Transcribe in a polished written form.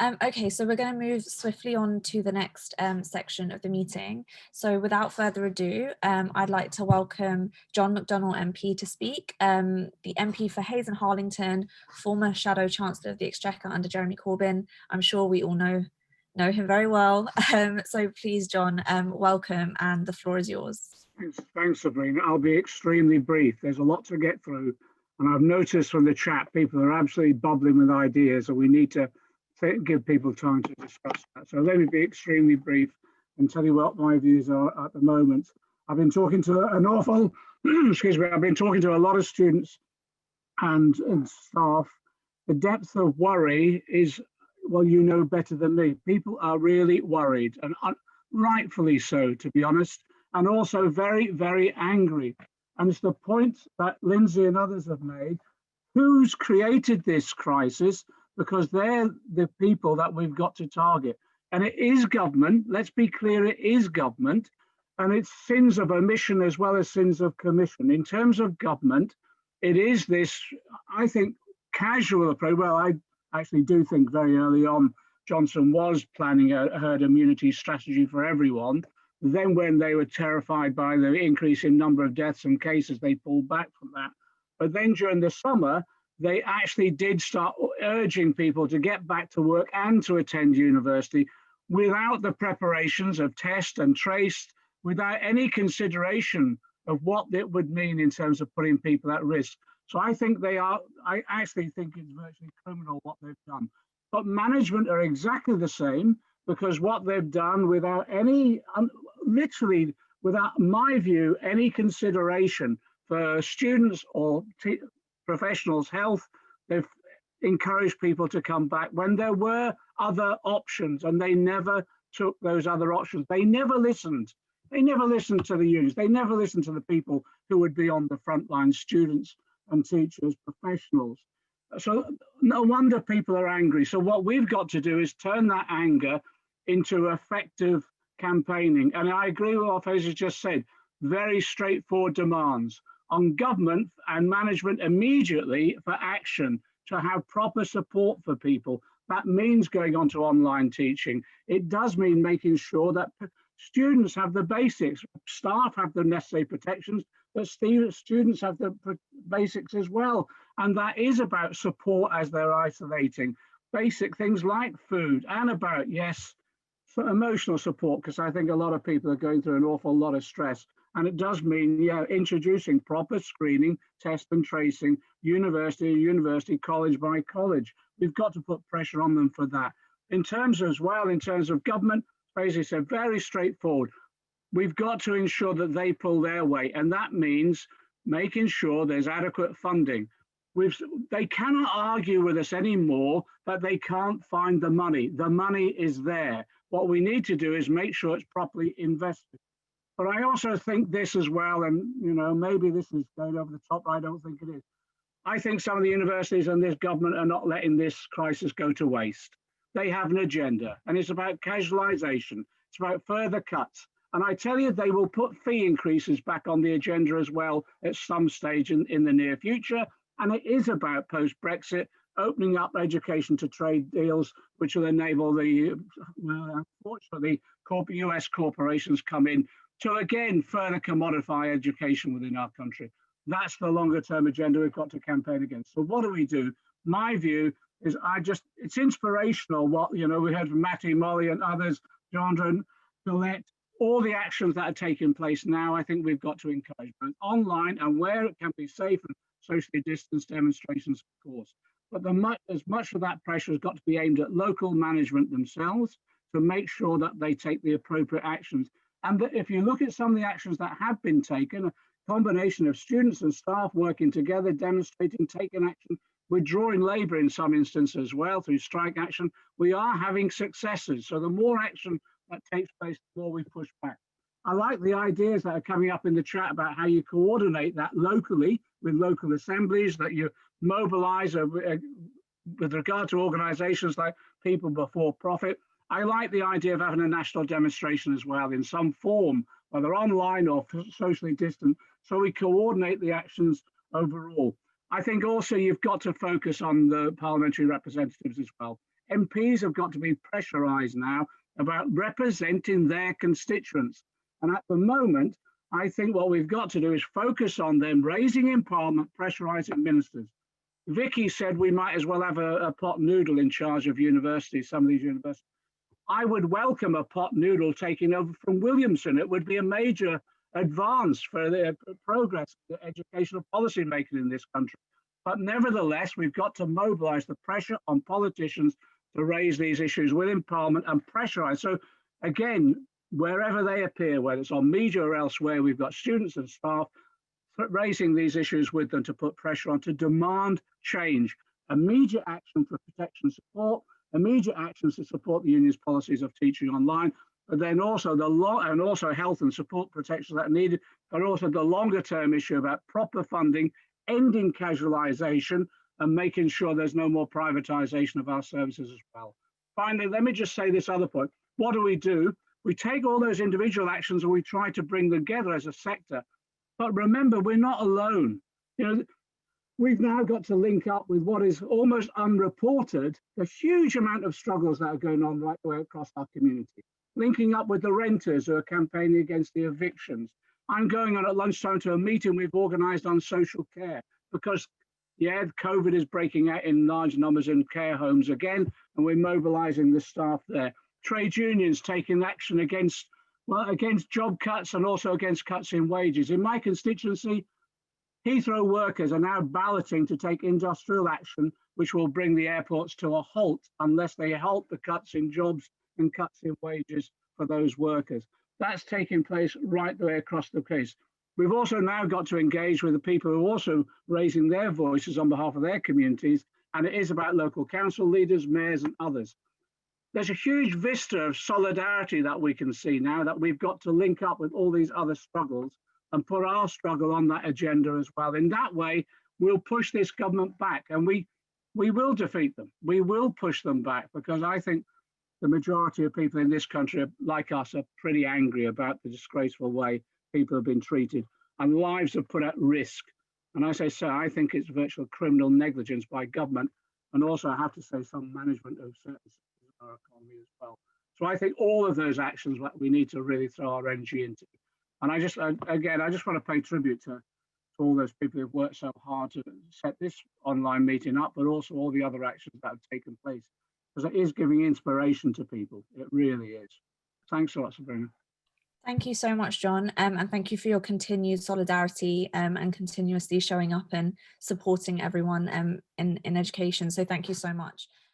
Okay, so we're going to move swiftly on to the next section of the meeting. So without further ado, I'd like to welcome John McDonnell MP to speak, the MP for Hayes and Harlington, former Shadow Chancellor of the Exchequer under Jeremy Corbyn. I'm sure we all know him very well. So please, John, welcome, and the floor is yours. Thanks, Sabrina. I'll be extremely brief. There's a lot to get through. And I've noticed from the chat, people are absolutely bubbling with ideas, and we need to give people time to discuss that. So let me be extremely brief and tell you what my views are at the moment. I've been talking to an awful, excuse me, I've been talking to a lot of students and staff. The depth of worry is, well, you know better than me. People are really worried, and rightfully so, to be honest, and also very, very angry. And it's the point that Lindsay and others have made. Who's created this crisis? Because they're the people that we've got to target. And it is government. Let's be clear, it is government. And it's sins of omission as well as sins of commission. In terms of government, it is this, I think, casual approach. Well, I actually do think very early on, Johnson was planning a herd immunity strategy for everyone. Then when they were terrified by the increase in number of deaths and cases, they pulled back from that. But then during the summer, they actually did start urging people to get back to work and to attend university without the preparations of test and trace, without any consideration of what it would mean in terms of putting people at risk. So I actually think it's virtually criminal what they've done. But management are exactly the same, because what they've done without any, literally without, my view, any consideration for students or professionals' health, they've encouraged people to come back when there were other options, and they never took those other options. They never listened. They never listened to the unions. They never listened to the people who would be on the front line, students and teachers, professionals. So no wonder people are angry. So what we've got to do is turn that anger into effective campaigning. And I agree with what Hayes has just said, very straightforward demands on government and management immediately for action to have proper support for people. That means going on to online teaching. It does mean making sure that students have the basics, staff have the necessary protections, but students have the basics as well. And that is about support as they're isolating. Basic things like food, and about, yes, for emotional support, because I think a lot of people are going through an awful lot of stress. And it does mean, yeah, introducing proper screening, test and tracing, university, college by college. We've got to put pressure on them for that. In terms of government, basically said very straightforward. We've got to ensure that they pull their weight, and that means making sure there's adequate funding. They cannot argue with us anymore that they can't find the money. The money is there. What we need to do is make sure it's properly invested. But I also think this as well, and maybe this is going over the top, but I don't think it is. I think some of the universities and this government are not letting this crisis go to waste. They have an agenda, and it's about casualisation. It's about further cuts. And I tell you, they will put fee increases back on the agenda as well at some stage in the near future. And it is about post-Brexit opening up education to trade deals, which will enable the, well, unfortunately, US corporations come in to, again, further commodify education within our country. That's the longer-term agenda we've got to campaign against. So what do we do? My view is it's inspirational what, we heard from Matty, Molly and others, Jandra, Colette, all the actions that are taking place now. I think we've got to encourage both online and where it can be safe and socially distanced demonstrations, of course. But as much of that pressure has got to be aimed at local management themselves to make sure that they take the appropriate actions. And that if you look at some of the actions that have been taken, a combination of students and staff working together, demonstrating, taking action, withdrawing labour in some instances as well through strike action, we are having successes. So the more action that takes place, the more we push back. I like the ideas that are coming up in the chat about how you coordinate that locally with local assemblies, that you mobilise with regard to organisations like People Before Profit. I like the idea of having a national demonstration as well in some form, whether online or socially distant, so we coordinate the actions overall. I think also you've got to focus on the parliamentary representatives as well. MPs have got to be pressurised now about representing their constituents. And at the moment, I think what we've got to do is focus on them raising in Parliament, pressurising ministers. Vicky said we might as well have a pot noodle in charge of universities, some of these universities. I would welcome a pot noodle taking over from Williamson. It would be a major advance for the progress of the educational policy making in this country. But nevertheless, we've got to mobilise the pressure on politicians to raise these issues within Parliament and pressurise. So again, wherever they appear, whether it's on media or elsewhere, we've got students and staff raising these issues with them to put pressure on, to demand change, immediate action for protection support, immediate actions to support the union's policies of teaching online, but then also also health and support protections that are needed, but also the longer term issue about proper funding, ending casualisation, and making sure there's no more privatisation of our services as well. Finally, let me just say this other point. What do? We take all those individual actions and we try to bring them together as a sector. But remember, we're not alone. You know, we've now got to link up with what is almost unreported, the huge amount of struggles that are going on right the way across our community. Linking up with the renters who are campaigning against the evictions. I'm going on at lunchtime to a meeting we've organised on social care because, yeah, COVID is breaking out in large numbers in care homes again, and we're mobilising the staff there. Trade unions taking action against job cuts and also against cuts in wages. In my constituency, Heathrow workers are now balloting to take industrial action, which will bring the airports to a halt unless they halt the cuts in jobs and cuts in wages for those workers. That's taking place right the way across the place. We've also now got to engage with the people who are also raising their voices on behalf of their communities, and it is about local council leaders, mayors and others. There's a huge vista of solidarity that we can see now that we've got to link up with all these other struggles and put our struggle on that agenda as well. In that way, we'll push this government back and we will defeat them. We will push them back because I think the majority of people in this country, like us, are pretty angry about the disgraceful way people have been treated and lives are put at risk. And as I say, I think it's virtual criminal negligence by government and also I have to say some management of certain our economy as well. So I think all of those actions that we need to really throw our energy into. And I just want to pay tribute to all those people who've worked so hard to set this online meeting up, but also all the other actions that have taken place, because it is giving inspiration to people. It really is. Thanks a lot, Sabrina. Thank you so much, John, and thank you for your continued solidarity and continuously showing up and supporting everyone in education. So thank you so much.